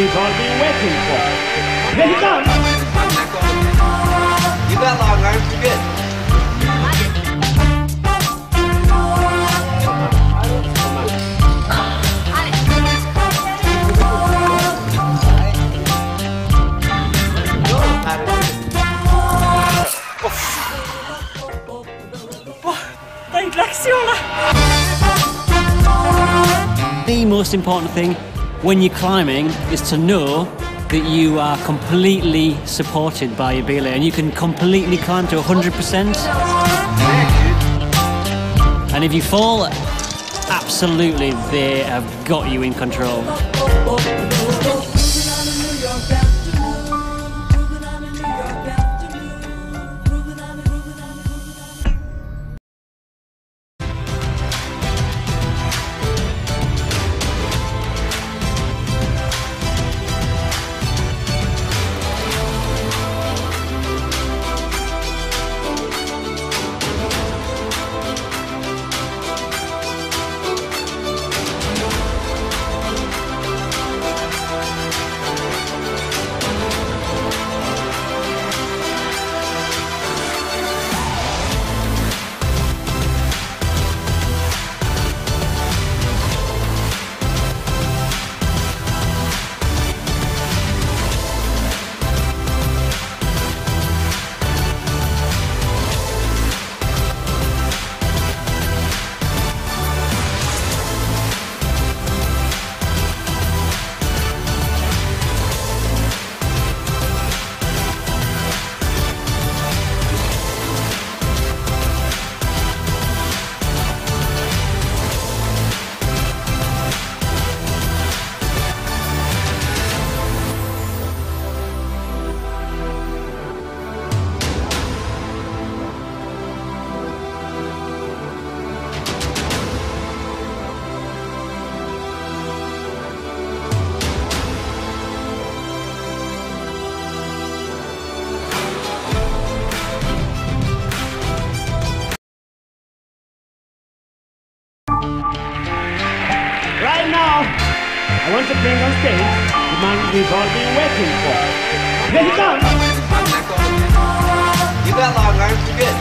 we've all been waiting for. Here he comes! You got long arms, you're good. The most important thing when you're climbing is to know that you are completely supported by your belay and you can completely climb to 100%. And if you fall, absolutely they have got you in control. Right now, I want to bring on stage the man we've all been waiting for. Here he comes! You got long arms, you're good.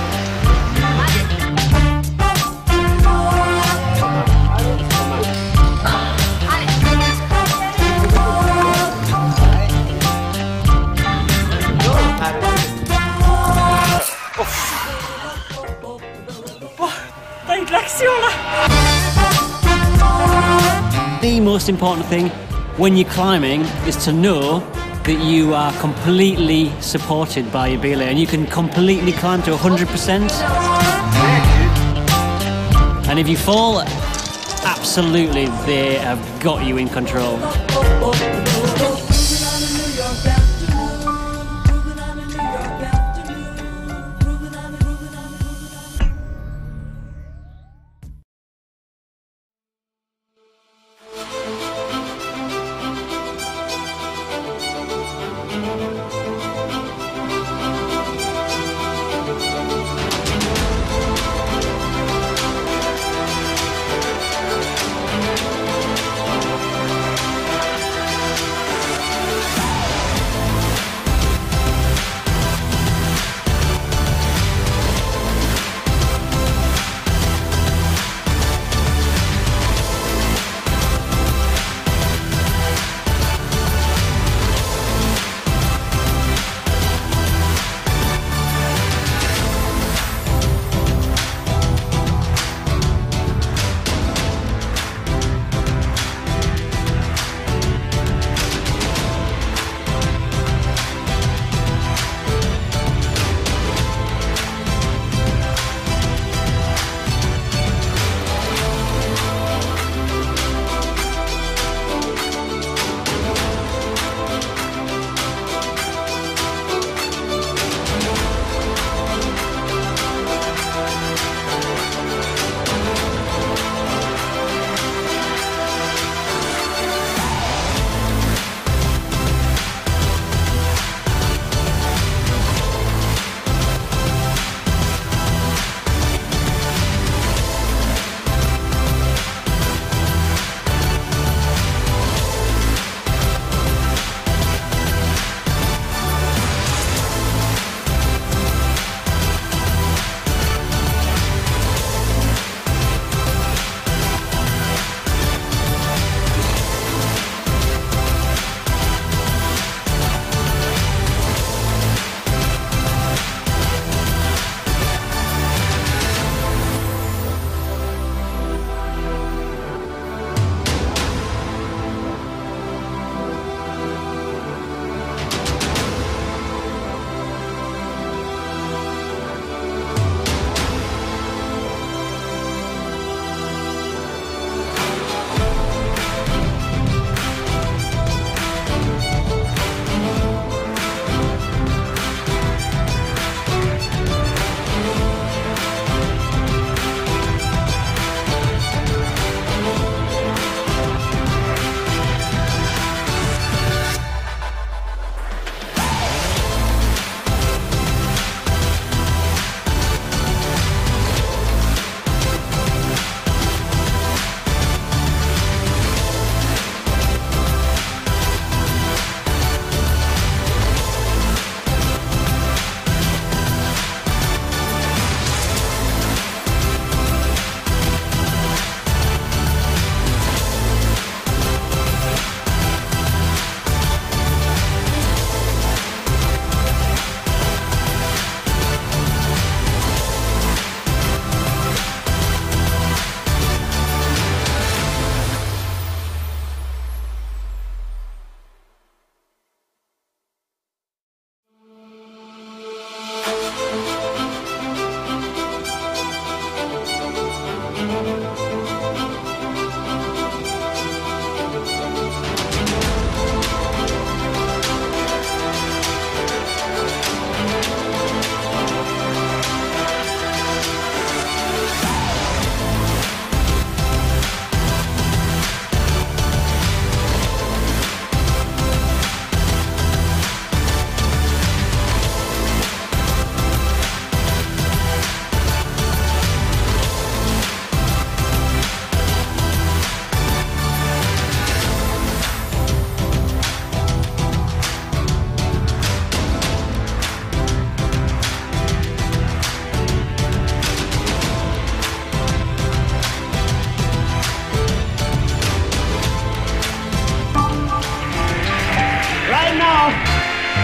The most important thing when you're climbing is to know that you are completely supported by your belay and you can completely climb to 100%. And if you fall, absolutely they have got you in control.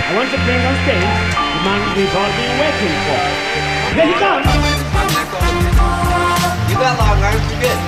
I want to bring on stage the man we've all been waiting for. Here he comes! You got long arms, you're good.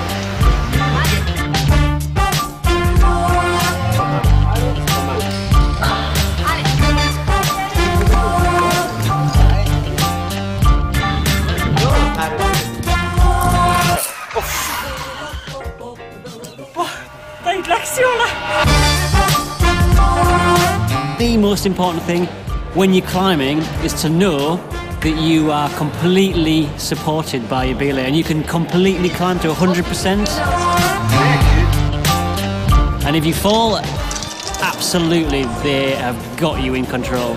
The most important thing when you're climbing is to know that you are completely supported by your belay and you can completely climb to 100%. And if you fall, absolutely they have got you in control.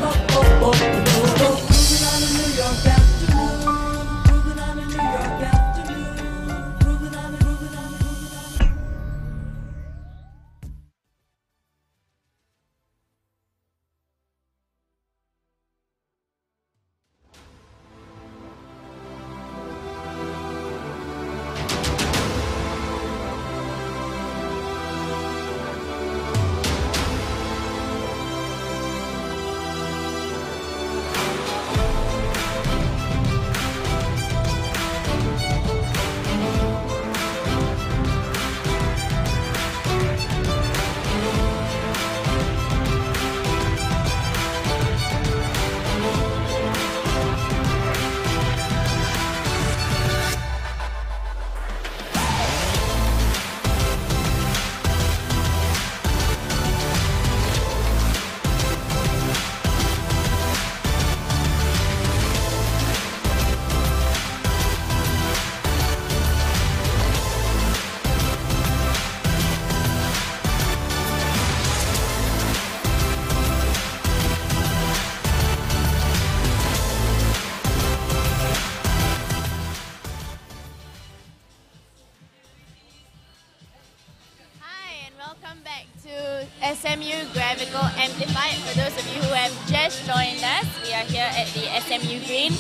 Welcome back to SMU Gravical Amplified. For those of you who have just joined us, we are here at the SMU Green,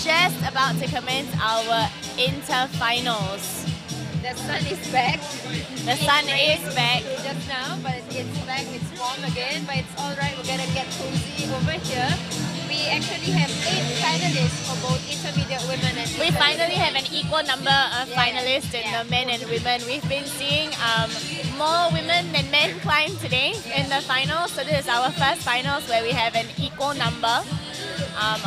just about to commence our inter-finals. The sun is back. The sun is back. Just now, but it's back, it's warm again, but it's alright, we're gonna get cozy over here. We actually have 8 finalists for both intermediate women and We finally have an equal number of finalists in the men and women. We've been seeing more women than men climb today in the finals, so this is our first finals where we have an equal number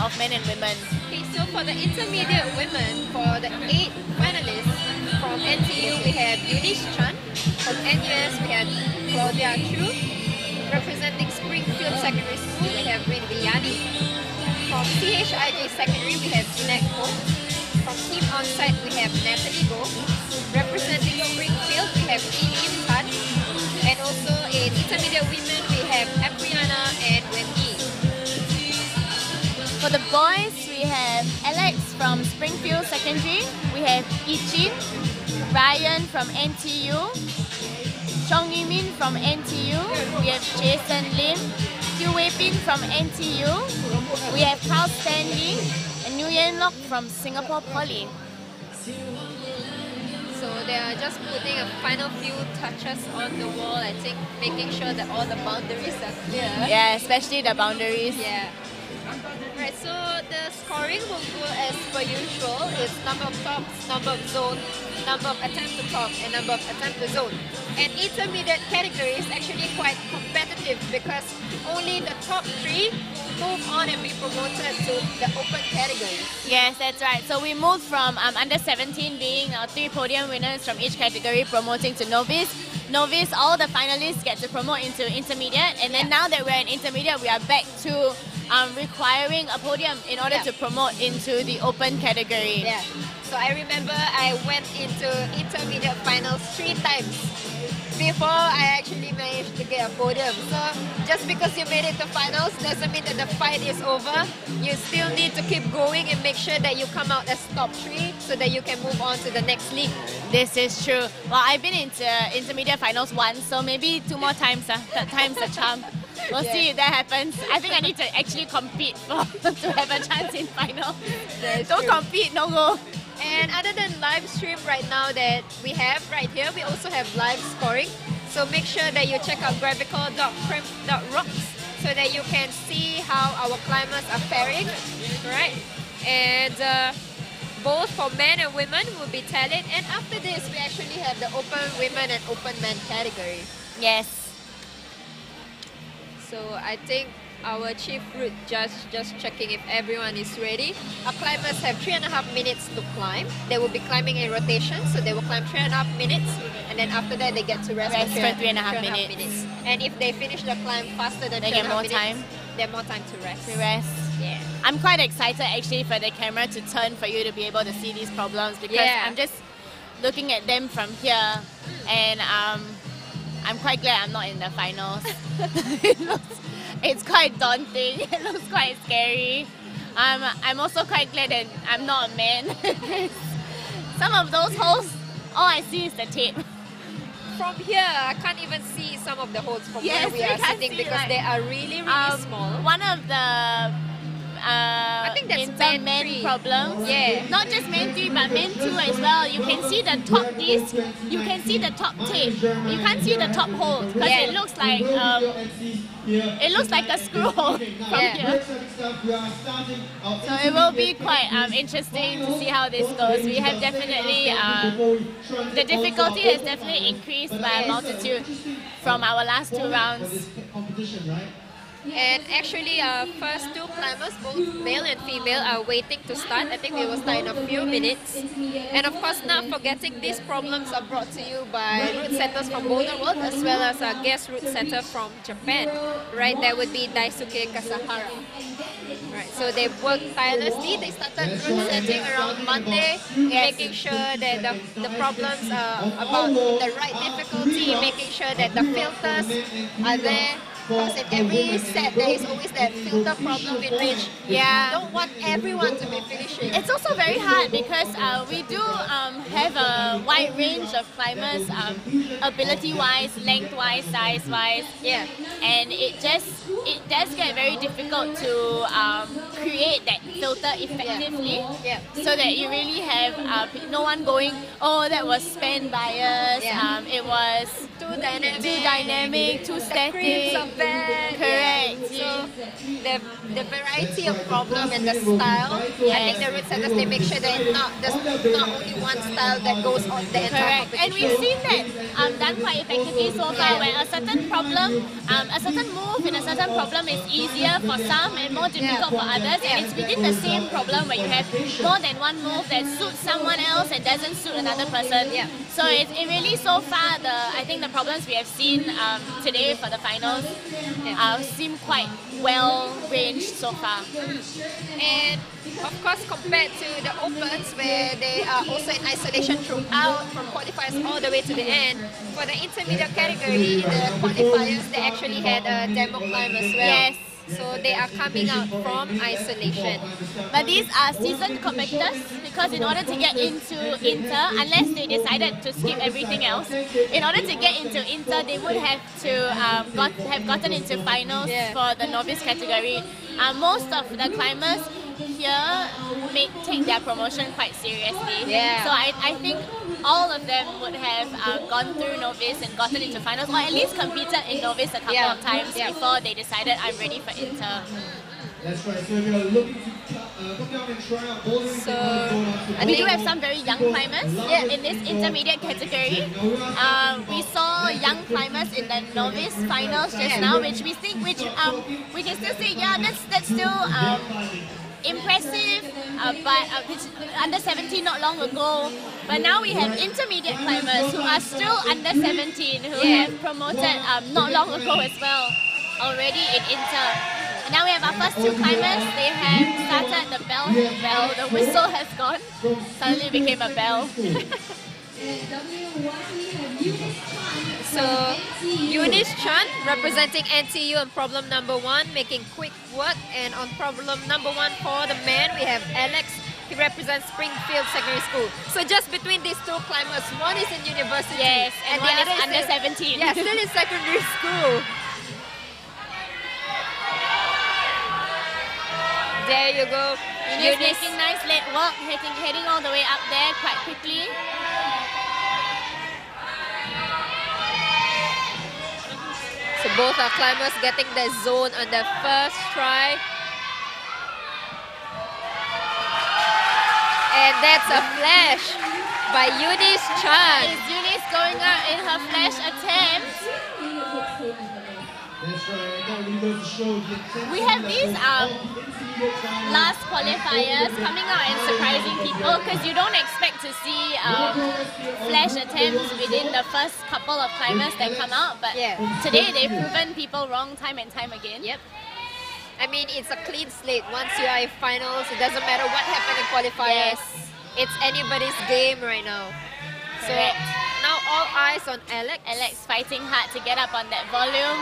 of men and women. Okay, so for the intermediate women, for the 8 finalists, from NTU we have Yudish Chan, from NUS we have Claudia Chu, representing Springfield Secondary School we have Rin Villani, from CHIJ Secondary we have Jeanette Ho, from Team Onsite we have Natalie Go, representing Springfield we have Eileen Tan, and also in intermediate women we have Apriana and Wendy. For the boys, we have Alex from Springfield Secondary, we have Ichin, Ryan from NTU, Chong Yimin from NTU, we have Jason Lim, Hugh Wei Pin from NTU, we have Carl Stanley, and Nguyen Lok from Singapore Poly. So they are just putting a final few touches on the wall, I think, making sure that all the boundaries are clear. Yeah, especially the boundaries. Yeah. Right, so the scoring will go as per usual. It's number of tops, number of zone, number of attempt to top, and number of attempt to zone. And intermediate category is actually quite competitive because only the top 3 move on and be promoted to the open category. Yes, that's right. So we moved from under 17 being 3 podium winners from each category promoting to novice. Novice, all the finalists get to promote into intermediate, and then now that we're in intermediate, we are back to requiring a podium in order to promote into the open category. Yeah. So I remember I went into intermediate finals 3 times before I actually managed to get a podium. So just because you made it to finals doesn't mean that the fight is over. You still need to keep going and make sure that you come out as top 3 so that you can move on to the next league. This is true. Well, I've been into intermediate finals once, so maybe 2 more times. Third time's a charm. We'll see if that happens. I think I need to actually compete to have a chance in final. Don't compete, no go. And other than live stream right now that we have right here, we also have live scoring. So make sure that you check out gravical.crimp.rocks so that you can see how our climbers are faring, right? And both for men and women will be tallied. And after this, we actually have the open women and open men category. Yes. So I think our chief route judge just checking if everyone is ready. Our climbers have 3.5 minutes to climb. They will be climbing in rotation, so they will climb 3.5 minutes, and then after that they get to rest for 3.5 minutes. And if they finish the climb faster than They 3.5 get more minutes, time. they have more time to rest. To rest. Yeah. I'm quite excited actually for the camera to turn for you to be able to see these problems, because Yeah. I'm just looking at them from here, and I'm quite glad I'm not in the finals. It's quite daunting. It looks quite scary. I'm also quite glad that I'm not a man. Some of those holes, all I see is the tape. From here, I can't even see some of the holes from Yes, where we you are can't sitting see, because like, they are really, really small. One of the I think that's men men 3. problems. Yeah. Not just men 3 but men 2 as well. You can see the top disc. You can see the top tape. You can't see the top hole because Yeah. it looks like a screw hole from Yeah. here. So it will be quite interesting to see how this goes. We have definitely the difficulty has definitely increased by a multitude from our last 2 rounds. And actually, our first 2 climbers, both male and female, are waiting to start. I think they will start in a few minutes. And of course, not forgetting these problems are brought to you by route setters from Boulder World, as well as our guest route setter from Japan. Right, that would be Daisuke Kasahara. Right, so they've worked tirelessly. They started route setting around Monday, making sure that the problems are about the right difficulty, making sure that the filters are there. Because in every set, there is always that filter problem in which you don't want everyone to be finishing. It's also very hard because we do have a wide range of climbers, ability-wise, length-wise, size-wise. Yeah. And it does get very difficult to create that filter effectively. Yeah. So that you really have no one going, oh, that was span bias, Yeah. it was Too dynamic, too The static. creams are bad. Correct. Yeah. So the variety of problem and the style, I think the route setters, they make sure that there's not only one style that goes on the entire Correct. competition. And we've seen that done quite effectively so far, where a certain problem, a certain move in a certain problem is easier for some and more difficult for others. And it's within the same problem where you have more than one move that suits someone else and doesn't suit another person. Yeah. So it really so far, I think the problems we have seen today for the finals seem quite well ranged so far. And of course, compared to the opens where they are also in isolation throughout from qualifiers all the way to the end, for the intermediate category, the qualifiers, they actually had a demo climb as well. Yes. So they are coming out from isolation. But these are seasoned competitors because in order to get into Inter, unless they decided to skip everything else, in order to get into Inter, they would have to have gotten into finals for the novice category. Most of the climbers here take their promotion quite seriously. Yeah. So I think all of them would have gone through novice and gotten into finals, or at least competed in novice a couple of times before they decided I'm ready for Inter. That's right. So if you're looking to come down and try out bouldering, So We do have some very young climbers in this intermediate category. We saw young climbers in the novice finals just now, which we think, we can still say, that's still impressive. But it's under 17 not long ago. But now we have intermediate climbers who are still under 17 who have promoted not long ago as well, already in Inter. And now we have our first 2 climbers. They have started the bell. The whistle has gone. Suddenly became a bell. So, Eunice Chan representing NTU on problem number 1, making quick work. And on problem number 1 for the men, we have Alex. He represents Springfield Secondary School. So just between these 2 climbers, one is in university. Yes, and the one is other under 17. Yeah, still in secondary school. There you go. Eunice making nice leg work, heading all the way up there quite quickly. So both our climbers getting their zone on their first try. And that's a flash by Eunice Chan. Is Eunice going out in her flash attempt? That's right. That really goes to show the intensity We have that these goes on intermediate climbing. last qualifiers coming out and surprising people because you don't expect to see flash attempts within the first couple of climbers that come out, but Yeah. today they've proven people wrong time and time again. Yep. I mean, it's a clean slate. Once you are in finals, it doesn't matter what happened in qualifiers. Yes. It's anybody's game right now. So Correct. now all eyes on Alex. Alex fighting hard to get up on that volume.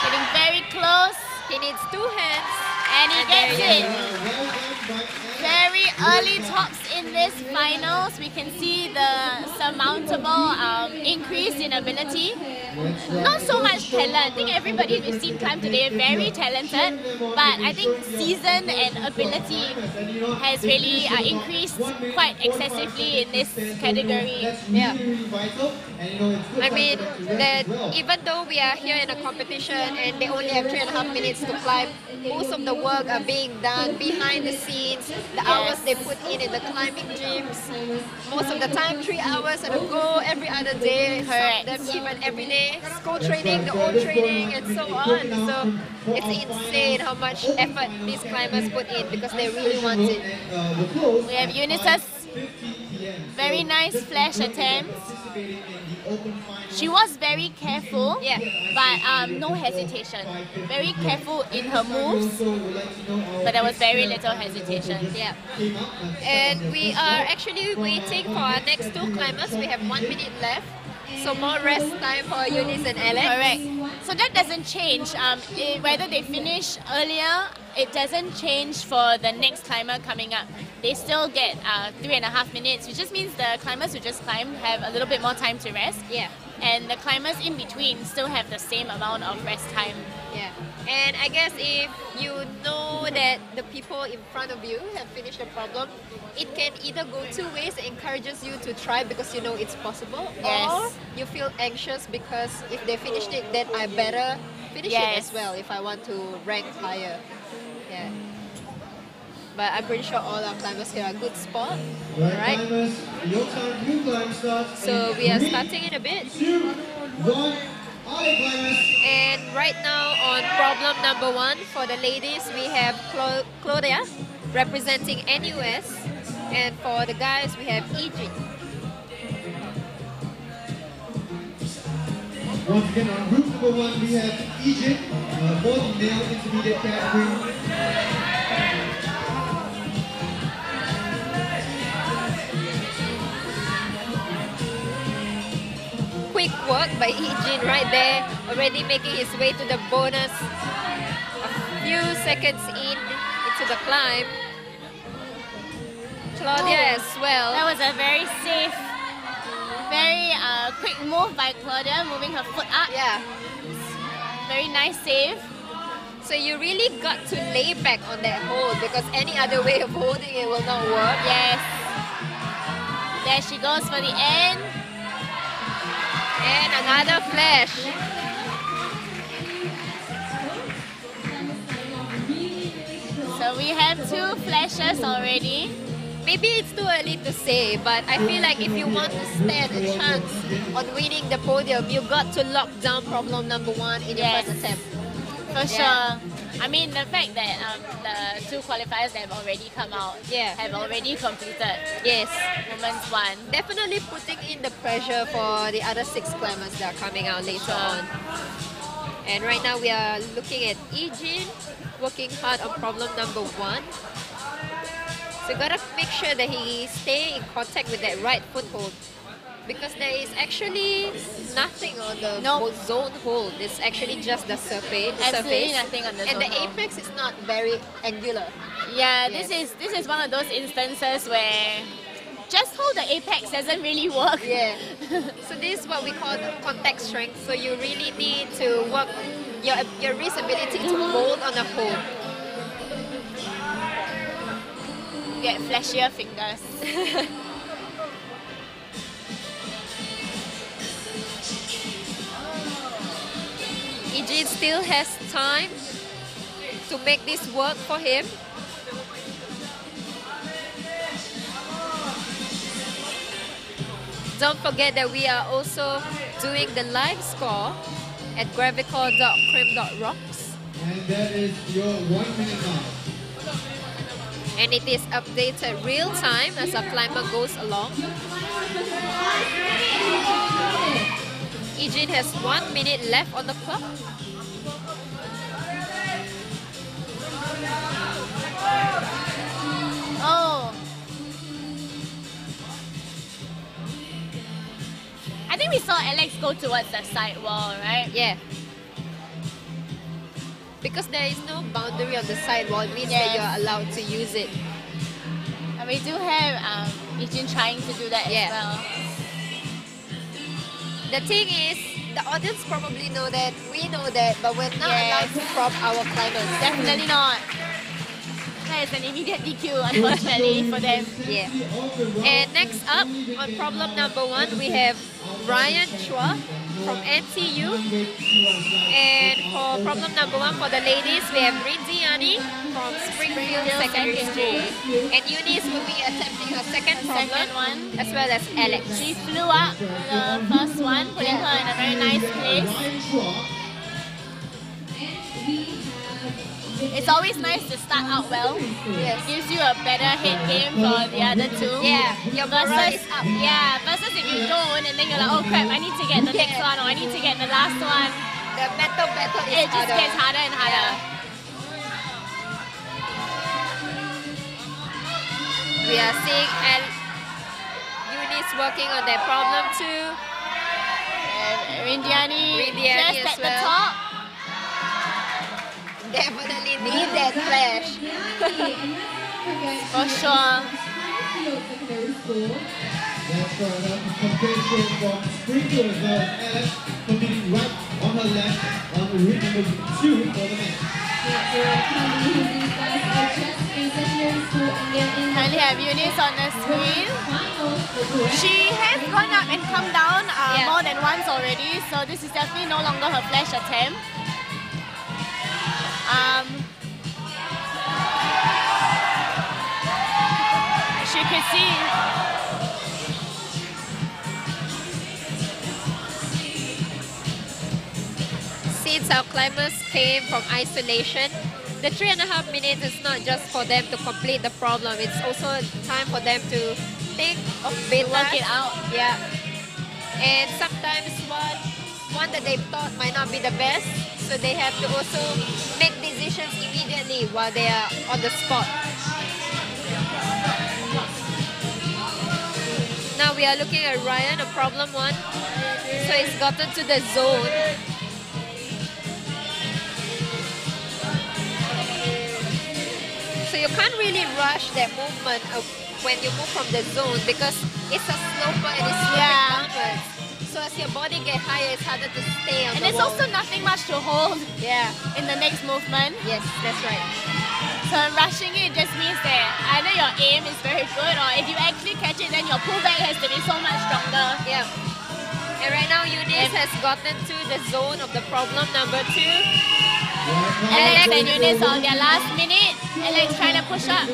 Getting very close, He needs two hands. and he And there gets he it. Well done by Alex. Very early tops in this finals. We can see the surmountable increase in ability. Not so much talent. I think everybody we've seen climb today very talented, but I think season and ability has really increased quite excessively in this category. Yeah. Vital, and you know, it's good I mean, time to rest that as well. even though we are here in a competition and they only have 3.5 minutes to climb, most of the work are being done behind the scenes. The hours they put in the climbing gyms. Most of the time, 3 hours at a go every other day. Correct. Some of them even every day. School training, the own training, and so on. So it's insane how much effort these climbers put in because they really want it. The close We have Eunice's 15 p.m. very nice flash attempt. Participating in the open final. She was very careful, Yeah. but no hesitation. Very careful in her moves, So we'd like to know our but there was very little hesitation. Yeah. came up And we are actually waiting for our next two climbers. We have 1 minute left. So more rest time for Eunice and Alex. Correct. So that doesn't change. Whether they finish earlier, it doesn't change for the next climber coming up. They still get 3.5 minutes, which just means the climbers who just climbed have a little bit more time to rest. Yeah. And the climbers in between still have the same amount of rest time. Yeah. And I guess if you know that the people in front of you have finished the problem, it can either go two ways. It encourages you to try because you know it's possible, Yes. or you feel anxious because if they finished it, then I better finish it Yes. as well if I want to rank higher. Yeah. But I'm pretty sure all our climbers here are good spot. Right, Alright. climbers, your time, new climb starts. So in we are 3, starting in a bit. 2, 1. All the climbers. And right now on problem number 1 for the ladies, we have Claudia representing NUS. And for the guys, we have Ejin. Once again, on group number 1, we have Egypt for the male intermediate category. Quick work by Ejin right there, already making his way to the bonus. A few seconds into the climb. Claudia as well. That was a very safe, very quick move by Claudia, moving her foot up. Yeah. Very nice save. So you really got to lay back on that hold because any other way of holding it will not work. Yes. There she goes for the end. And another flash. So we have 2 flashes already. Maybe it's too early to say, but I feel like if you want to stand a chance on winning the podium, you got to lock down problem number 1 in your Yes. first attempt. For Yeah. sure. I mean, the fact that the 2 qualifiers that have already come out Yeah. have already completed Yes. Women's 1. Definitely putting in the pressure for the other 6 climbers that are coming out later on. And right now we are looking at Ejin working hard on problem number 1. So you gotta make sure that he stay in contact with that right foothold. Because there is actually nothing on the Nope. zone hold. It's actually just the surface. Absolutely nothing on the And zone the hold. apex is not very angular. Yeah, Yes. this is one of those instances where just hold the apex doesn't really work. Yeah. So this is what we call the contact strength. So you really need to work your wrist ability to hold on the hold. Get flashier fingers. Eugene still has time to make this work for him. Don't forget that we are also doing the live score at gravicore.crim.rocks. And that is your 1 minute mark. And it is updated real time as our climber goes along. Eugene has 1 minute left on the clock. Oh. I think we saw Alex go towards the side wall, right? Yeah. Because there is no boundary on the sidewall, it means that Yes. you are allowed to use it. And we do have Eugene trying to do that Yeah. as well. The thing is, the audience probably know that, we know that, but we're not Yes. allowed to prop our climbers. Definitely not. That is an immediate DQ, unfortunately, for them. Yeah. And next up, on problem number 1, we have Ryan Chua from NTU. And for problem number 1 for the ladies, we have Rindiani from Springfield Secondary School. And Eunice will be attempting her second problem, Second one. as well as Alex. She flew up the first one, putting her in a very nice place. It's always nice to start out well. Yes. Gives you a better head game for the other two. Yeah, your morale is up. Yeah, versus if you don't and then you're like, oh crap, I need to get the next one or I need to get the last one. The mental battle is It just harder. gets harder and harder. We are seeing Eunice working on that problem too. Rindiani Rindiani just as at the well. top. Definitely need that flash. For sure. That's for another competition from Springfield as well as Alex competing right on her left on the ring number 2 for the match. Currently have Eunice on the screen. She has gone up and come down Yeah. more than once already, so this is definitely no longer her flash attempt. As you can see, Since our climbers came from isolation, the 3.5 minutes is not just for them to complete the problem, it's also time for them to think of betas. work it out. Yeah. And sometimes one that they thought might not be the best, so they have to also make decisions immediately while they are on the spot. Now we are looking at Ryan, a problem 1. So he's gotten to the zone. So you can't really rush that movement when you move from the zone because it's a sloper and it's sloping Yeah. downwards. So as your body gets higher, it's harder to stay on and the there's wall. also nothing much to hold Yeah, in the next movement. yes, that's right. So rushing it just means that either your aim is very good or if you actually catch it, then your pullback has to be so much stronger. Yeah. And right now, Eunice has gotten to the zone of the problem number 2. Alex and Eunice on their last minute. Alex trying to push up.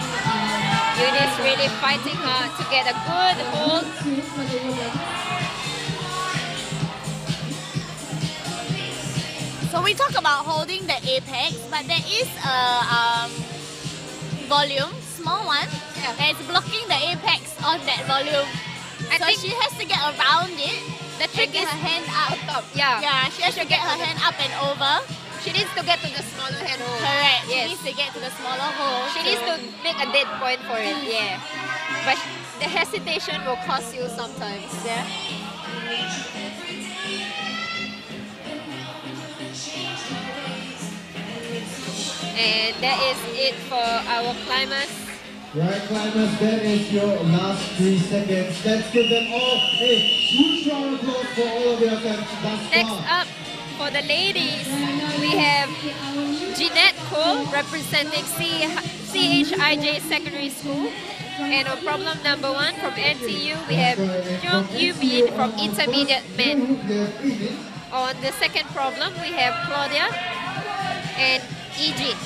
Eunice really fighting hard to get a good hold. So we talk about holding the apex, but there is a volume, small one, Yeah. that's blocking the apex of that volume. I So think she has to get around it. the trick Get is her hand up. top. Yeah. Yeah, she has to get her hand up and over. She needs to get to the smaller hand hole. Correct. She Yes. needs to get to the smaller hole. She needs to make a dead point for it. Yeah. But the hesitation will cost you sometimes. Yeah. And that is it for our climbers. Right, climbers, that is your last 3 seconds. Let's give them all a huge round of applause for all of your attempts thus Next far. up, for the ladies, we have Jeanette Cole representing CHIJ Secondary School. And on problem number 1 from NTU, we have Jung Yu Min from intermediate men. On the second problem, we have Claudia and Ejin.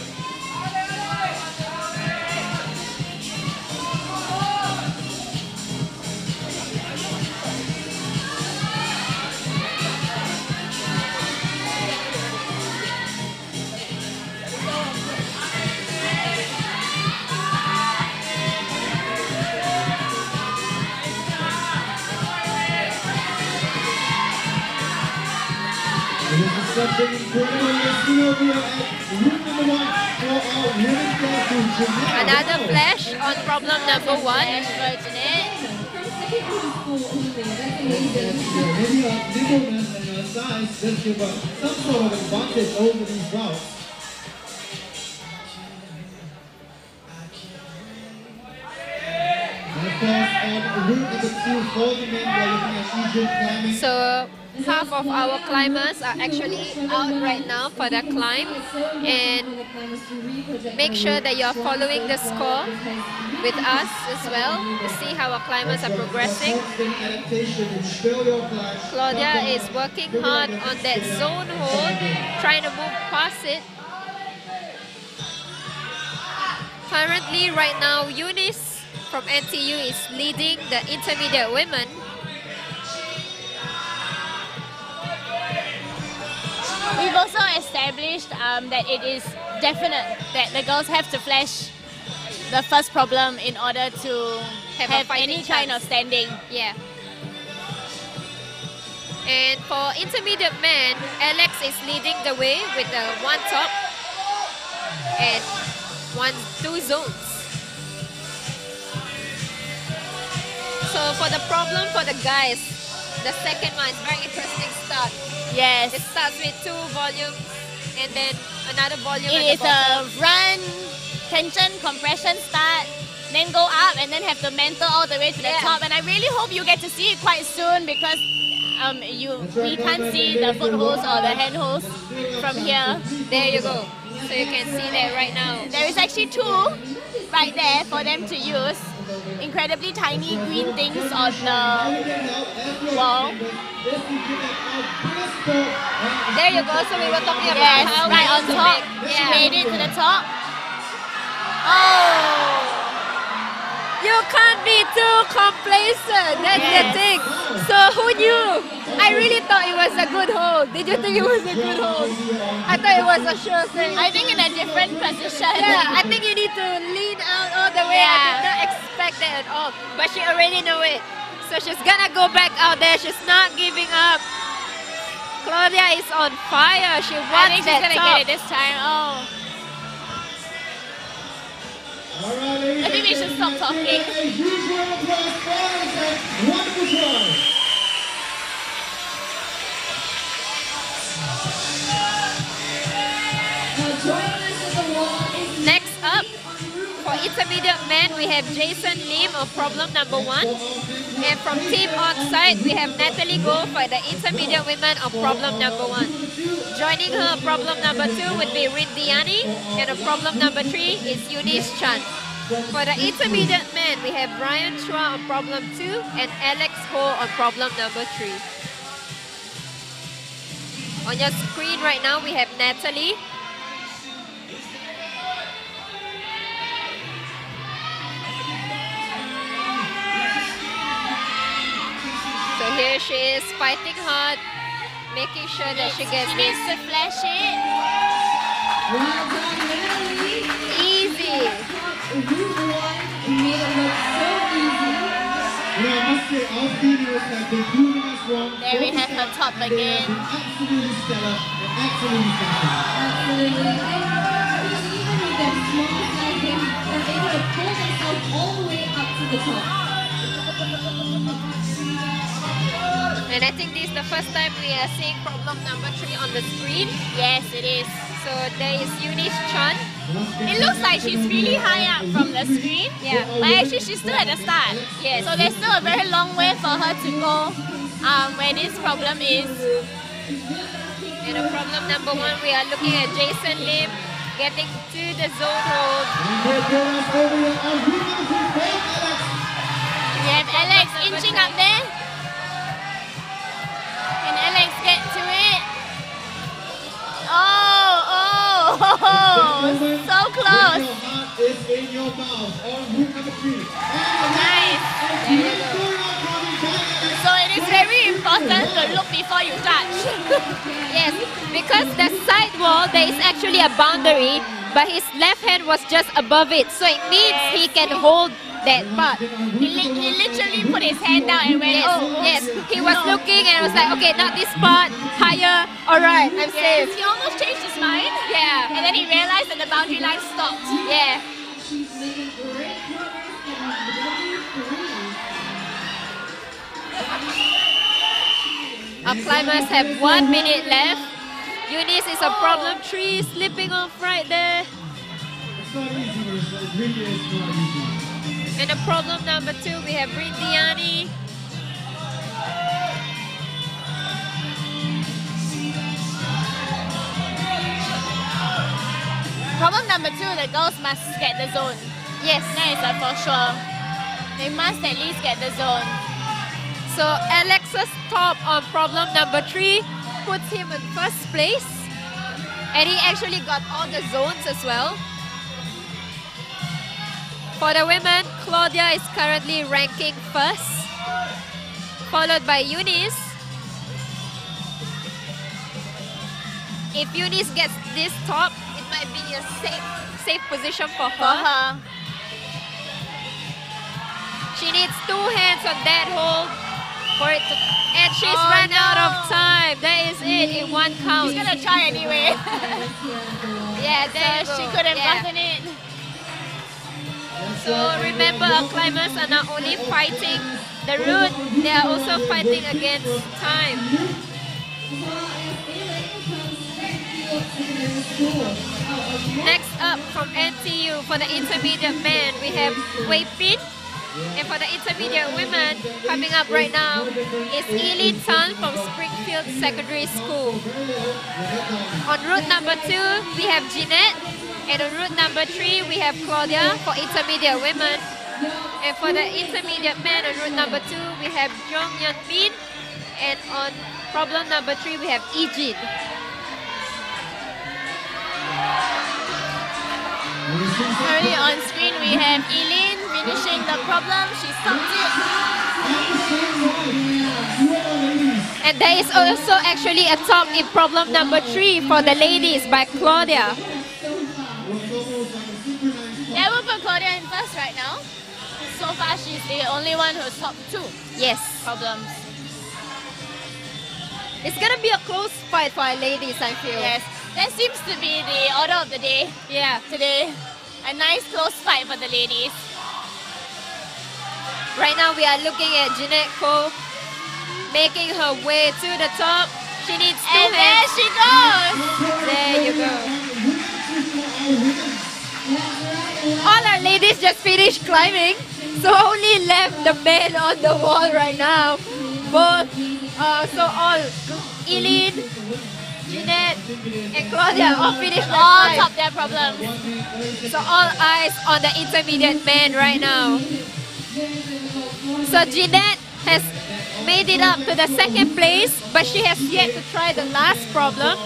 This is something incredible. Let's see over here at room number 1 for our women's class in Jeanette. Another flash on problem number 1. Maybe a nimbleness and a size just give us some sort of advantage over these routes. And of course, on route number 2 for the men, we're looking at Ejin climbing. So half of our climbers are actually out right now for the climb, and make sure that you're following the score with us as well to see how our climbers are progressing. Claudia is working hard on that zone hold, trying to move past it. Currently right now, Eunice from NTU is leading the intermediate women. We've also established that it is definite that the girls have to flash the first problem in order to have any kind of standing. Yeah. And for intermediate men, Alex is leading the way with the 1 top and 2 zones. So for the problem for the guys, the second one is very interesting start. Yes. It starts with 2 volumes and then another volume It at is the bottom. a run, tension, compression start, then go up and then have to mentor all the way to the top. And I really hope you get to see it quite soon because we can't see the footholds or the handholds from here. There you go. So you can see that right now. There is actually 2 right there for them to use. Incredibly tiny green things on the wall. There you go. So we were talking about Yes, how right on to top. make- She yeah. made it to the top. Oh! You can't be too complacent. That's the thing. So who knew? I really thought it was a good hold. Did you think it was a good hold? I thought it was a sure thing. I think in a different position. Yeah, I think you need to lean out all the way. I did not expect that at all. But she already knew it. So she's gonna go back out there. She's not giving up. Claudia is on fire. She I wants think she's that gonna top. get it this time. Oh. I think we should stop talking. A huge round of applause for Alex. Wonderful try. Next up, for intermediate men, we have Jason Lim on problem number 1. And from Team Onsite, we have Natalie Go for the intermediate women on problem number 1. Joining her on problem number 2 would be Rindiani, and on problem number 3 is Eunice Chan. For the intermediate men, we have Brian Chua on problem 2 and Alex Ho on problem number 3. On your screen right now, we have Natalie. So here she is fighting hard, making sure that she gets She this needs to flash it. Well done, Natalie. easy. You know, I must say, our seniors have been proving us wrong. There we have her top They have again. been absolutely stellar and absolutely fantastic. And I think this is the first time we are seeing problem number 3 on the screen. Yes, it is. So there is Eunice Chan. It looks like she's really high up from the screen. Yeah. But actually she's still at the start. Yes. So there's still a very long way for her to go where this problem is. And on problem number 1, we are looking at Jason Lim getting to the zone hold. And they're going over here on route number 3 for Alex. inching up there. Can Alex get to it? Oh, so close. Your heart is in your mouth on route number 3. Nice. So it is very important to look before you touch. Yes, because the side wall, there is actually a boundary, but his left hand was just above it. So it means he can hold that part. He literally put his hand down and went, Yes, oh, yes. He was looking and was like, okay, not this part, higher. All right, I'm Yes, safe. he almost changed his mind. Yeah, And then he realized that the boundary line stopped. yeah. Our climbers have 1 minute left. Eunice is a problem tree, slipping off right there. It's not easy, Marissa. It really is not easy. And a problem number 2, we have Rindiani. Problem number 2, the girls must get the zone. Yes. That is for sure. They must at least get the zone. So Alex's top on problem number 3 puts him in first place. And he actually got all the zones as well. For the women, Claudia is currently ranking first, followed by Eunice. If Eunice gets this top, it might be a safe position for For her. her. She needs 2 hands on that hold for it to, and she's Oh, run out of no. time. That is it in 1 count. She's gonna try anyway. Yeah, there So you she go. could have Yeah. gotten it. So remember, our climbers are not only fighting the route, they are also fighting against time. Next up from NTU for the intermediate men, we have Wei Pin. And for the intermediate women, coming up right now is Eileen Tan from Springfield Secondary School. On route number 2, we have Jeanette. And on route number 3, we have Claudia for intermediate women. And for the intermediate men, on route number 2, we have Jong Yeon Min. And on problem number 3, we have Ijin. Already on screen, we have Eileen finishing the problem. She stopped it. And there is also actually a top in problem number 3 for the ladies by Claudia. Yeah, we'll put Claudia in first right now. So far, she's the only one who's top 2 Yes. problems. It's gonna be a close fight for our ladies, I feel. Yes, that seems to be the order of the day Yeah. today. A nice close fight for the ladies. Right now we are looking at Jeanette Ko making her way to the top. She needs 2 And there hands. she goes. There you go. All our ladies just finished climbing, so only left the men on the wall right now. Both, so all, Eileen, Jeanette, and Claudia all finished their All climb. top their problems. So all eyes on the intermediate men right now. So Jeanette has made it up to the 2nd place, but she has yet to try the last problem.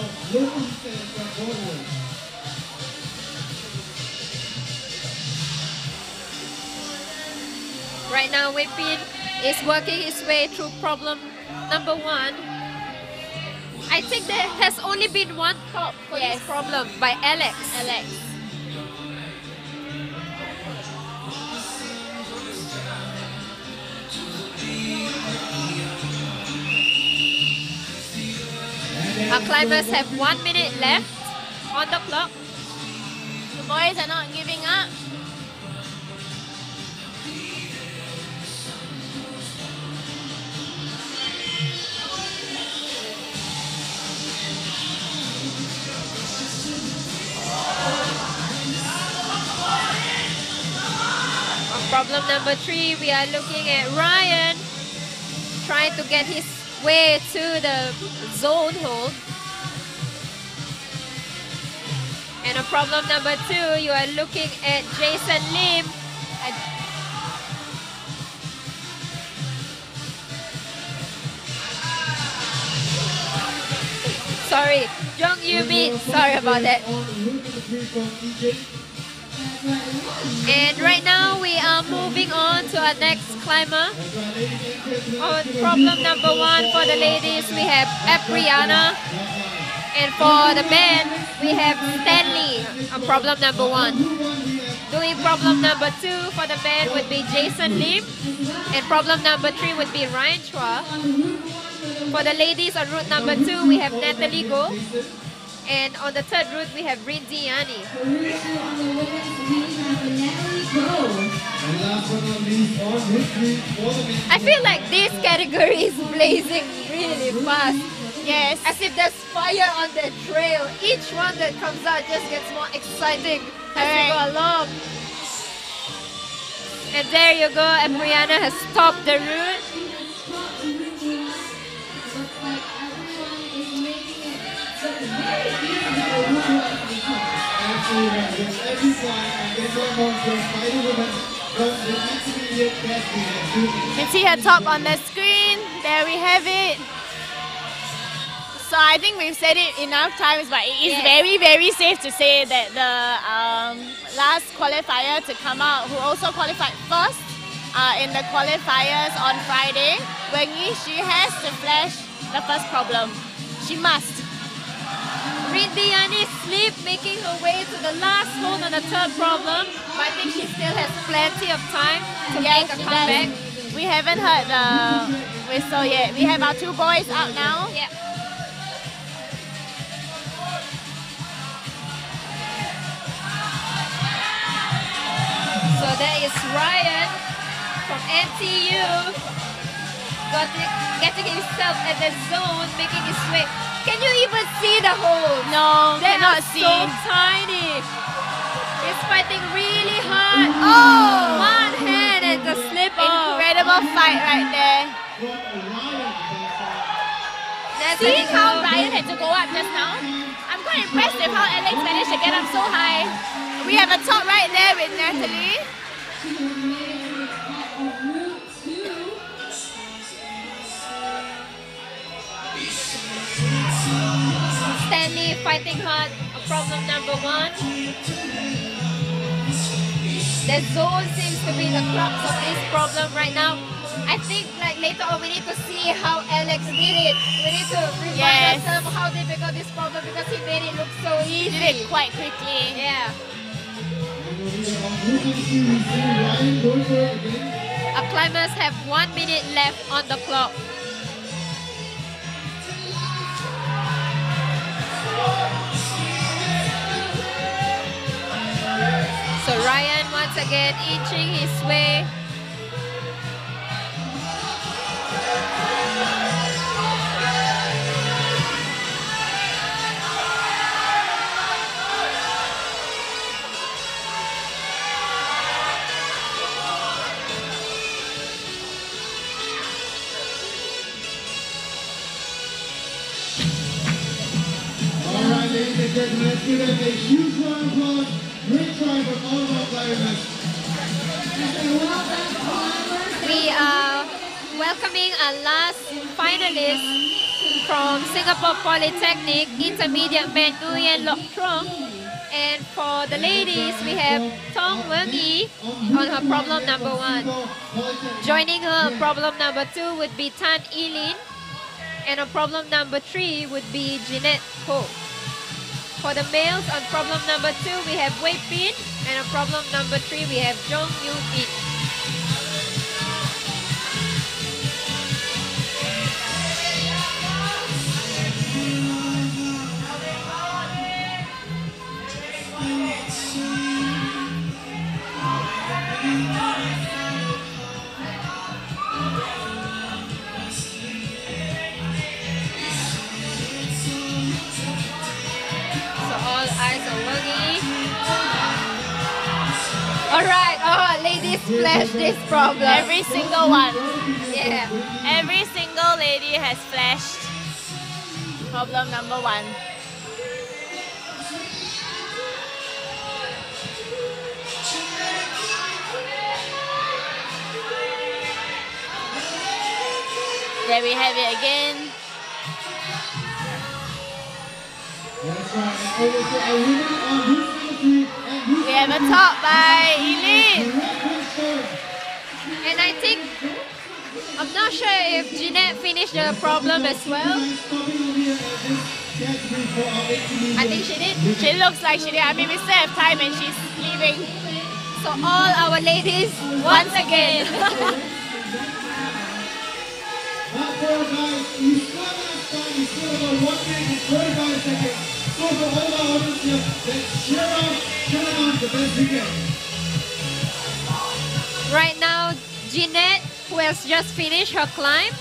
Right now, Wei Pin is working his way through problem number 1. I think there has only been 1 top for Yes. this problem by Alex. Alex. Our climbers have 1 minute left on the clock. The boys are not giving up. On problem number 3, we are looking at Ryan trying to get his way to the zone hold. And on problem number 2, you are looking at Jason Lim. sorry. Jung Yoo-min. Sorry about that. On route number 3 from EJ. And right now we are moving on to our next climber. That's right, ladies and gentlemen. On problem number 1 for the ladies, we have Apriana. And for the men, we have Stanley on problem number 1. Doing problem number 2 for the men would be Jason Lim. And problem number 3 would be Ryan Chua. For the ladies on route number 2, we have Natalie Go. And on the third route, we have Rindy Yani. And last but not least, on route 3 for the men. I feel like this category is blazing really fast. Yes. As if there's fire on the trail. Each one that comes out just gets more exciting as we go along. And there you go, Apriana has topped the route. Absolutely right. With every climb, and this one goes to Spider Woman from the intermediate testing. You can see her top on the screen. There we have it. So I think we've said it enough times, but it is Yes. very, very safe to say that the last qualifier to come out, who also qualified first in the qualifiers on Friday, Wen Yi, she has to flash the first problem. She must. Rindy Yani slipped, making her way to the last hole on the third problem. But I think she still has plenty of time to make a she comeback. does. We haven't heard the whistle yet. We have our two boys out now. Yeah. So there is Ryan from NTU getting himself at the zone, making his way. Can you even see the hole? No, They cannot are see. so tiny. He's fighting really hard. Oh! One hand and the slip off. Incredible fight right there. That's Seeing how how Ryan had to go up just now, I'm quite impressed with how Alex managed to get up so high. We have a top right there with Natalie. Stanley fighting hard on problem number 1. The zone seems to be the crux of this problem right now. I think like later on we need to see how Alex did it. We need to remind Yes. ourselves how difficult this problem because he made it look so He easy. did it quite quickly. Yeah. On route number 2, we see Ryan going for it again. Our climbers have 1 minute left on the clock. So Ryan once again inching his way. All right, ladies and gentlemen, let's give them a huge round of applause. Great try from all of our climbers. We are welcoming our last finalist from Singapore Polytechnic, Intermediate Man Nguyen Loc Trong. And for the ladies, we have Tong Wen Yi on her problem number 1. Joining her on problem number 2 would be Tan Elin. And on problem number 3 would be Jeanette Ho. For the males, on problem number 2, we have Wei Pin. And on problem number 3, we have Jong Yoo Min. So all eyes on Wang Yi. Alright, ladies flash this problem. Every single one. Yeah. Every single lady has flashed problem number 1. There we have it again. That's right. And over to our women on route number 3 and route We have a number top by Eileen. And I think, I'm not sure if Jeanette finished the problem as well. I think she did. She looks like she did. I mean, we still have time and she's leaving. So all our ladies, Once again. That four guys, you still have time, you still have about 1 minute and 45 seconds. So for all our audience here, let's cheer on the best we can. right now, Jeanette, who has just finished her climb,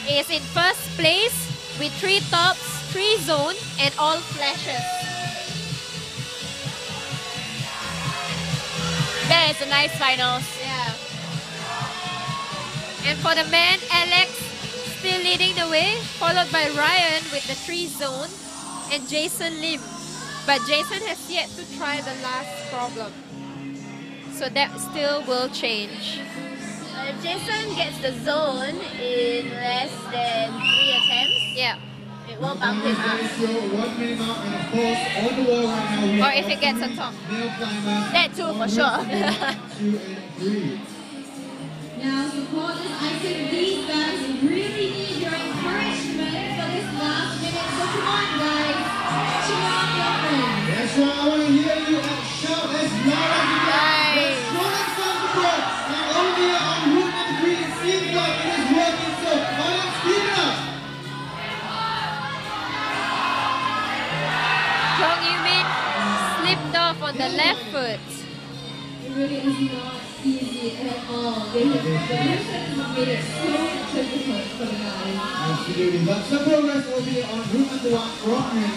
is in first place with 3 tops, 3 zone, and all flashes. That is a nice finals. Yeah. And for the men, Alex still leading the way, followed by Ryan with the 3 zone and Jason Lim. But Jason has yet to try the last problem. So that still will change. If Jason gets the zone in less than 3 attempts, Yeah. it will bump him up. 1 minute mark, and of course, on the wall right now, we Or have if it gets a top. male climbers. That too, for sure. 2 and 3. Now, supporters, I think these guys really need your encouragement for this last minute. So come on, guys, cheer on your friends. That's why I want to hear you shout as loud as you can. Let's show them some support. And over here on route number 3, it seems like it is working. So, audience, keep it up. Jong Yumin slipped off on the left foot. It really is not easy at all. The movement has made it so difficult for the guys. Absolutely. But some progress over here on route number 1 from him.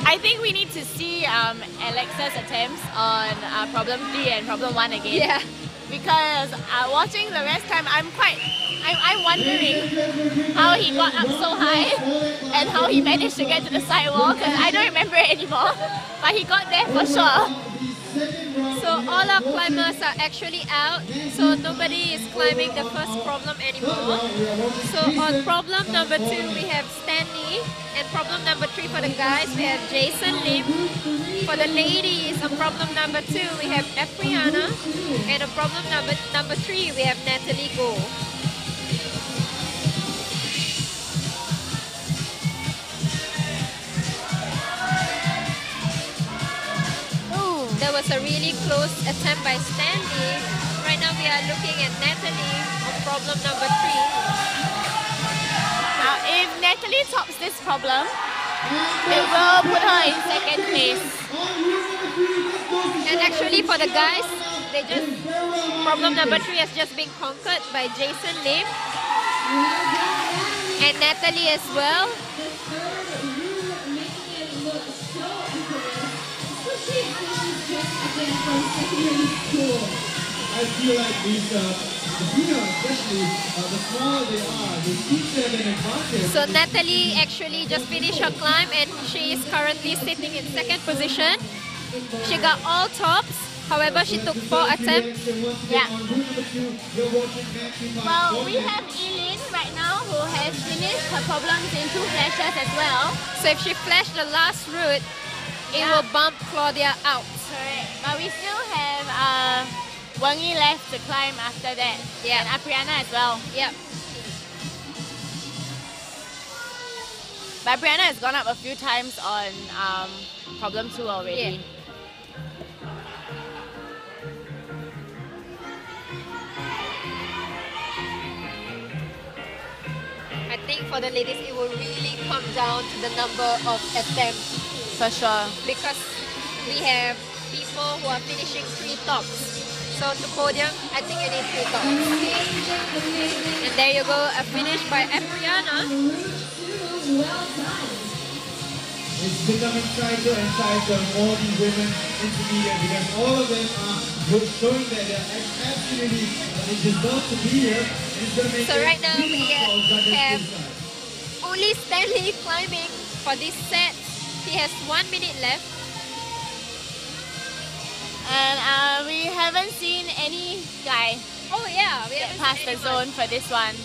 I think we need to see Alexa's attempts on problem 3 and problem 1 again. Yeah. Because watching the rest time, I'm wondering how he got up so high and how he managed to get to the sidewalk. Because I don't remember it anymore, but he got there for sure. So all our climbers are actually out. So nobody is climbing the first problem anymore. So on problem number 2, we have Stanley. And problem number 3 for the guys, we have Jason Lim. For the ladies, on problem number 2, we have Apriana. And on problem number 3, we have Natalie Go. That was a really close attempt by Stanley. Right now we are looking at Natalie on problem number 3. Now, if Natalie tops this problem, it will put her in second place. And actually for the guys, problem number 3 has just been conquered by Jason Lim. And Natalie as well. I feel like these, especially the smaller they are, they seem to have an advantage. So Natalie actually just finished her climb and she is currently sitting in second position. She got all tops, however she took 4 attempts. Yeah. Well, we have Eileen right now who has finished her problems in 2 flashes as well. So if she flashed the last route, it will bump Claudia out. Correct. But we still have Wang Yi left to climb after that. Yeah. And Apriana as well. Yep. But Apriana has gone up a few times on problem 2 already. Yeah. I think for the ladies, it will really come down to the number of attempts. For sure. Because we have people who are finishing 3 tops. So to podium, I think you need 3 tops. And there you go, a finish by Apriana. It's becoming tighter and tighter for all these women intermediate because all of them are showing that they're absolutely they deserve to be here. And it's going to make So right now we have inside. only Stanley climbing for this set. He has 1 minute left. And we haven't seen any guy Oh yeah, we get haven't past seen the anyone. zone for this one.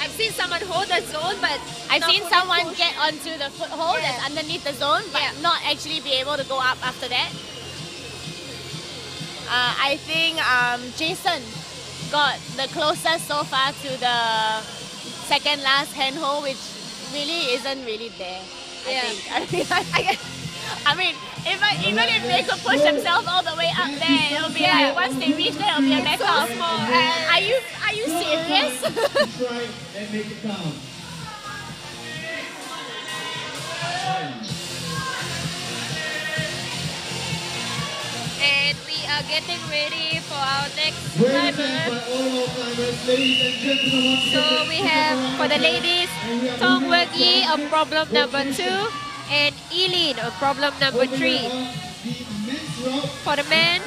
I've seen someone hold the zone, but I've not seen fully someone push. get onto the foothold Yeah. that's underneath the zone, but Yeah. not actually be able to go up after that. I think Jason got the closest so far to the second last handhold, which really isn't really there. Yeah. I think. I mean, even if they could push themselves all the way up there, it'll be like once they reach there, it'll be a back off. Are you serious? Try and make it count. And we are getting ready for our next Great climber. attempt by all our climbers, ladies and gentlemen. Once So again, we stick have around for the here. ladies, And we are Tong moving Wen Yi on of problem number 2 and Eileen of problem number 3. over here on the men's route. For the men,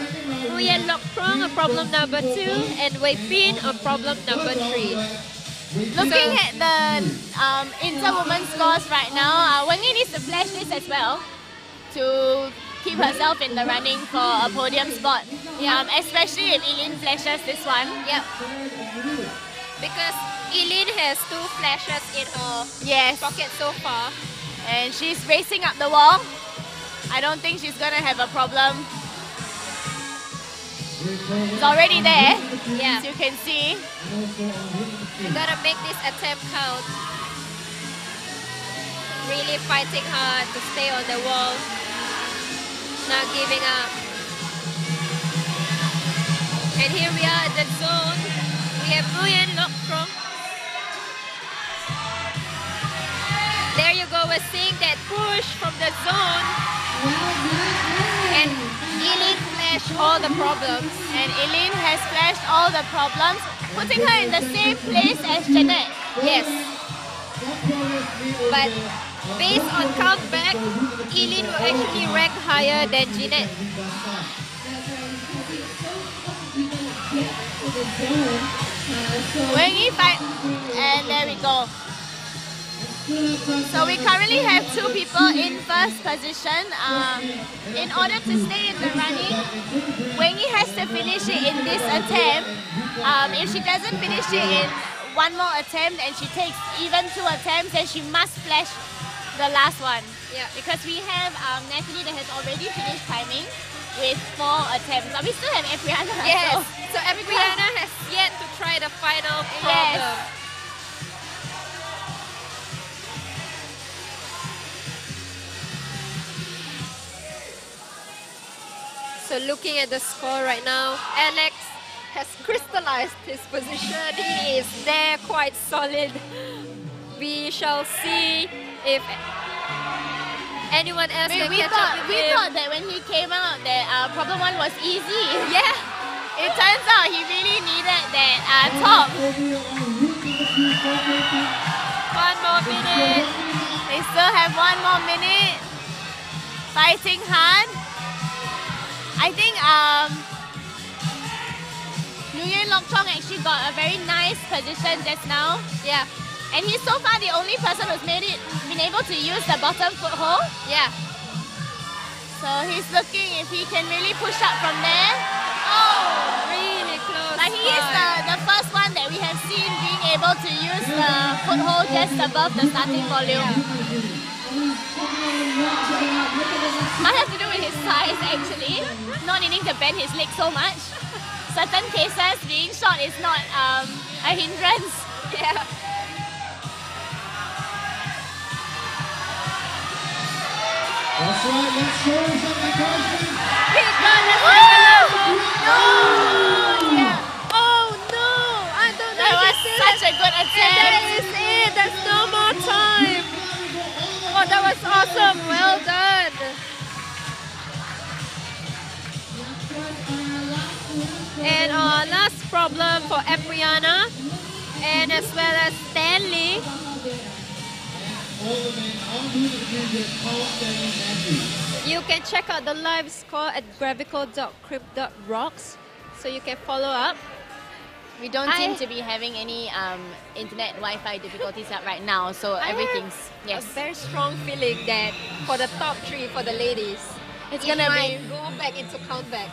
Nguyen Lok Trong of problem number 2 and Wei Pin of problem number 3. Looking at the inter-women scores right now, Wen Yi needs to flash this as well to keep herself in the running for a podium spot. Especially if Eileen flashes this one. Yep. Because Eileen has 2 flashes in her Yes, pocket so far. and she's racing up the wall. I don't think she's gonna have a problem. It's already there, Yeah. as you can see. You gotta make this attempt count. Really fighting hard to stay on the wall. Not giving up. And here we are at the zone. We have Nguyen Lok Trong. There you go, we're seeing that push from the zone. And Eileen flashed all the problems. And Eileen has flashed all the problems, putting her in the same place as Jeanette. Yes. But based on countback, Eileen will actually rank higher than Jeanette. Wen Yi fight, and there we go. So we currently have 2 people in first position. In order to stay in the running, Wen Yi has to finish it in this attempt. If she doesn't finish it in one more attempt and she takes even 2 attempts, then she must flash the last one. Yeah. Because we have Natalie that has already finished climbing with 4 attempts. We still have Apriana. Yes. So Apriana has yet to try the final problem. Yes. So looking at the score right now, Alex has crystallized his position. He is there quite solid. We shall see if anyone else can We catch up with him. thought that when he came out that problem 1 was easy. Yeah. It turns out he really needed that top. 1 more minute. They still have 1 more minute. Fighting hard. I think Nguyen Lok Trong actually got a very nice position just now. Yeah. And he's so far the only person who's been able to use the bottom foothold. Yeah. So he's looking if he can really push up from there. Oh, really close. But he is the first one that we have seen being able to use the foothold just above the starting volume. Might have to do with his size actually, not needing to bend his leg so much. Certain cases, being short is not a hindrance. Yeah. That's right, let's show him some encouragement. He got the Woo! No! Oh no! I don't know. That if was you see such a good And attempt. that is it. There's no more time. Oh, that was awesome. Well done. And our last problem for Apriana, and as well as Stanley. All the men on the division, Paul, Stanley, Matthew. You can check out the live score at gravical.crypt.rocks, so you can follow up. We don't seem to be having any internet Wi-Fi difficulties right now, so everything's A very strong feeling that for the top 3 for the ladies, It's it gonna might be- go back into countback,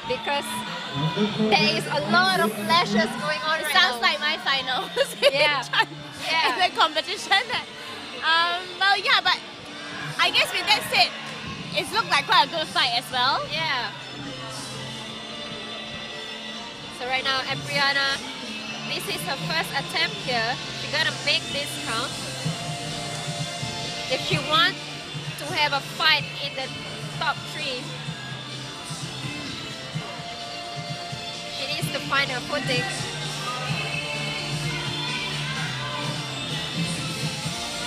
because There is a lot of flashes going on It right sounds now. like my finals Yeah. in the competition. Well, yeah, but I guess with that said, it's looked like quite a good fight as well. Yeah. So right now, Apriana, this is her first attempt here. She gotta make this count. If she wants to have a fight in the top 3, she needs to find her footing.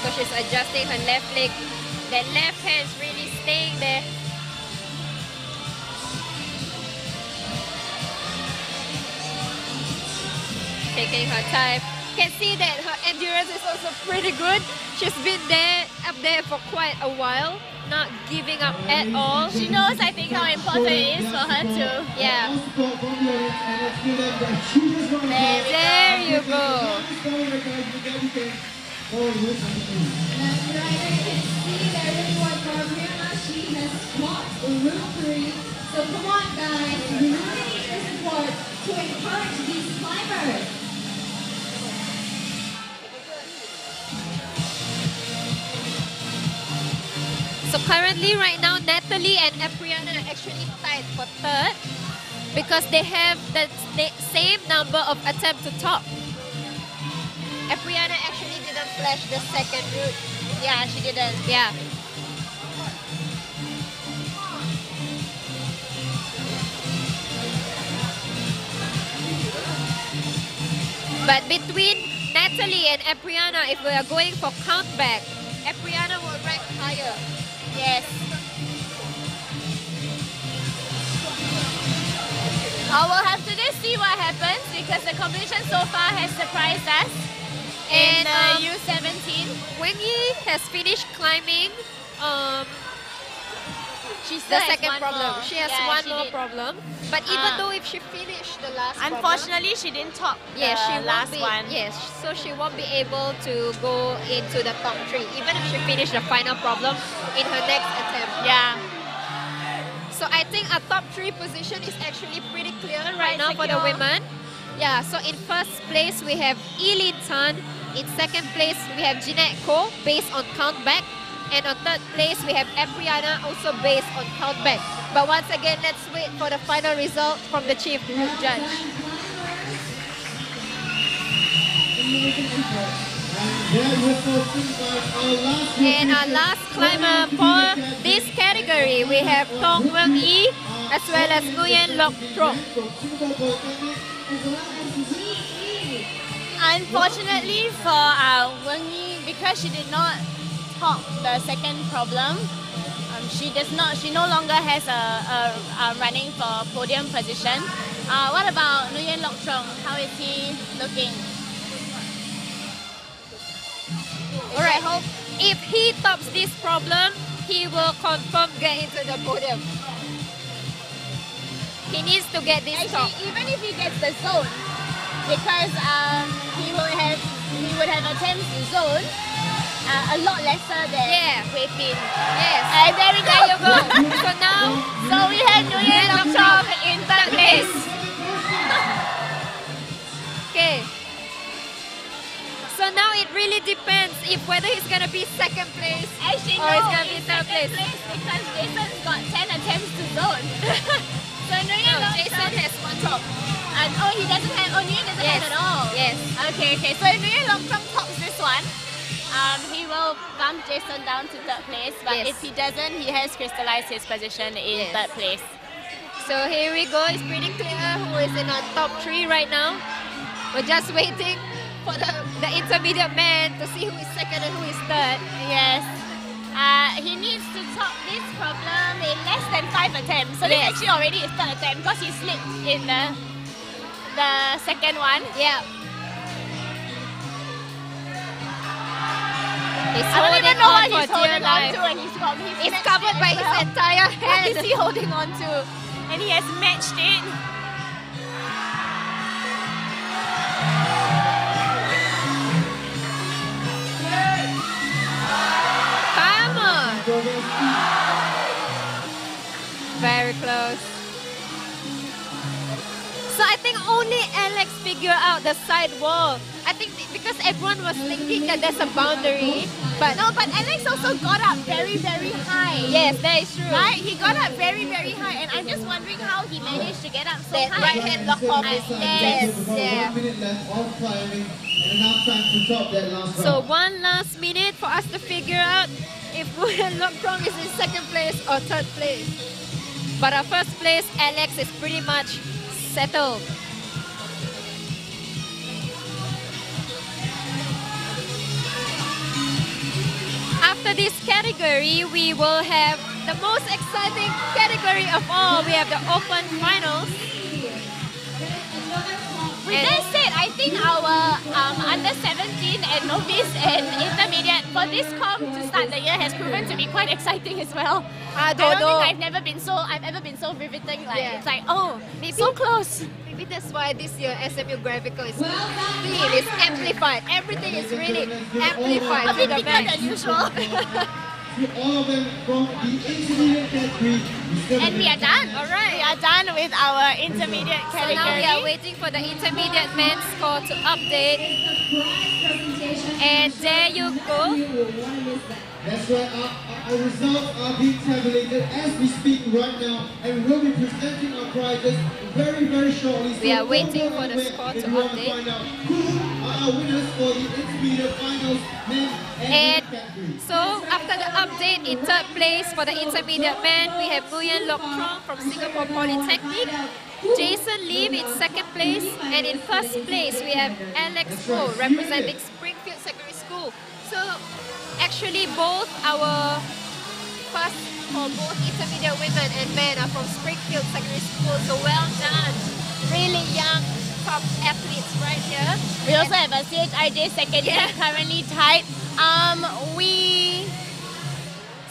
So she's adjusting her left leg. That left hand's really staying there. Taking her time. Can see that her endurance is also pretty good. She's been up there for quite a while, not giving up at all. She knows, I think, how important it is for her to. Yeah. There we There you go. Left rider can see that really what Gabriela, she has caught route 3. So come on guys, we really need your support to encourage these climbers. So currently, right now, Natalie and Apriana are actually tied for 3rd because they have the same number of attempts to top. Apriana actually didn't flash the 2nd route. Yeah, she didn't. Yeah. But between Natalie and Apriana, if we are going for countback, Apriana will rank higher. Yes. I will have to just see what happens because the competition so far has surprised us. And In U17, when he has finished climbing, she still the has second one problem. more. She has Yeah, one she more did. problem. But even though if she finished the last Unfortunately, she didn't top yeah, she the last won't be, one. Yes, so she won't be able to go into the top 3, even if she finished the final problem in her next attempt. Yeah. So I think a top 3 position is actually pretty clear right Quite now for the secure. women. Yeah, so in first place we have Eileen Tan. In second place we have Jeanette Ko based on countback. And on third place we have Apriana also based on countback. But once again, let's wait for the final result from the chief judge. And our last climber for this category, we have Tong Wen Yi as well as Nguyen Lok Trong. Unfortunately for Weng Yi, because she did not top the second problem, she no longer has a running for podium position. What about Nguyen Lok Trong? How is he looking? Alright, hope if he tops this problem, he will confirm get into the podium. He needs to get this top. Actually, even if he gets the zone, because he would have attempts to zone a lot lesser than Wei Bin. Yes. And there we go. There you go. So now, So we have Nguyen Lok Trong in third place. okay. So now it really depends if whether he's gonna be second place Actually, or no, he's gonna be it's third second place. because Jason's got 10 attempts to zone. So Nguyen No, Lok Jason Trong, has one top. and he doesn't have. Nguyen doesn't Yes. have at all. Yes. Okay. So if Nguyen Lok Trong tops this one, he will bump Jason down to third place. But Yes. if he doesn't, he has crystallized his position in Yes. third place. So here we go. It's pretty clear who is in our top 3 right now. We're just waiting for the intermediate man to see who is second and who is third. Yes. He needs to top this problem in less than 5 attempts. So this Yes. actually already his third attempt because he slipped in the second one. Yeah. He's I don't holding even know on what for he's dear holding on life. to, and he's It's matched covered it by as his well. entire What is head. he holding on to? And he has matched it. Come on. Very close. figure out the side wall. I think because everyone was thinking that there's a boundary, but No, but Alex also got up very, very high. yes, that is true. Right? He got up very, very high, and I'm just wondering how he managed to get up so That high. right hand lock off is Yes, yeah. 1 minute left of climbing and enough time to top that last So round. one last minute for us to figure out if Nguyen Loc Trong is in second place or third place. But our first place, Alex, is pretty much settled. After this category, we will have the most exciting category of all. We have the open finals. With that said, I think our under 17 and novice and intermediate for this comp to start the year has proven to be quite exciting as well. I don't think I've ever been so riveting. Like Yeah. it's like, oh, Maybe- so close. Maybe that's why this year SMU Graphical is Well done, speed is amplified. Everything is really amplified A to bit the bigger max. than usual. To all of them from the intermediate category. And we are done. All right, we are done with our intermediate So category. now we are waiting for the intermediate men's score to update. Presentation. And there you go. You will want to miss that. That's right, our results are being tabulated as we speak right now, and we'll be presenting our prizes very, very shortly. We are So waiting don't go for the anywhere score if to you want update. find out who are our winners for the intermediate finals, men and And women's category. so after the update, in third place for the intermediate men, we have Nguyen Loc Trong from Singapore Polytechnic. Jason Lim in second place, and in first place we have Alex Ho representing Springfield Secondary School. So actually both our first for both intermediate women and men are from Springfield Secondary School. So well done, really young top athletes right here. We also have a CHIJ second year Yeah. currently tied.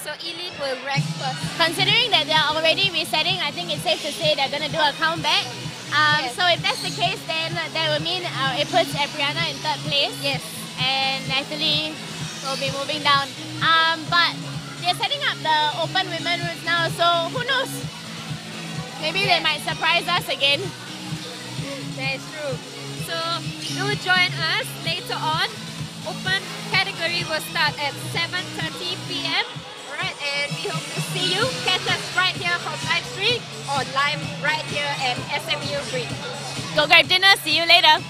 So Eileen will rank first. Considering that they're already resetting, I think it's safe to say they're going to do a comeback. Yes. So if that's the case, then that will mean it puts Abriana in third place. Yes. And Natalie will be moving down. But they're setting up the open women routes now, so who knows? Maybe they might surprise us again. That is true. So do join us later on. Open category will start at 7:30 p.m. Alright, and we hope to see you. Catch us right here from live stream or live right here at SMU Green. Go grab dinner. See you later.